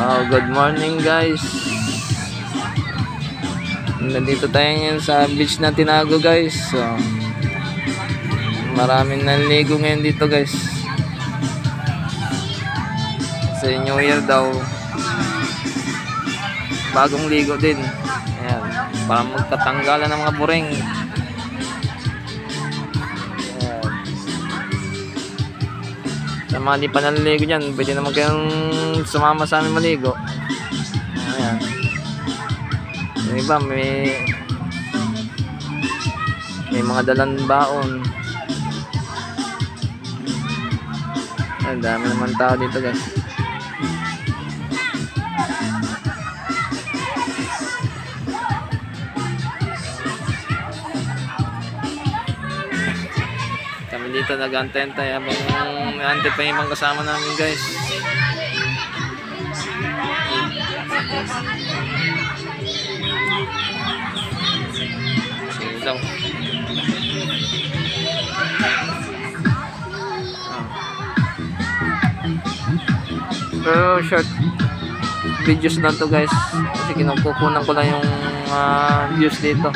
Good morning guys. Nandito tayo ngayon sa beach na Tinago guys. So, maraming naligo ngayon dito guys. Sa New Year daw, bagong ligo din. Ayan, para magkatanggalan ng mga buring. Sa mga di pa naliligo dyan, pwede naman kayong sumama sa amin maligo. Ayan. Yung iba may mga dalang baon. Ayan, dami naman tao dito guys. Kami dito nag-antay habang antay pa yung mga kasama namin guys. Silaw. Pero short videos lang to guys. Kasi kinukukunan ko lang yung views dito.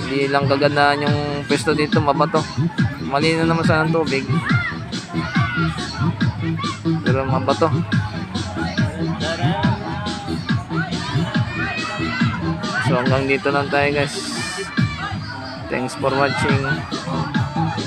Hindi lang kagandaan yung pwesto dito, mabato. Malino naman sana ang tubig. Pero mabato. So hanggang dito lang tayo guys. Thanks for watching.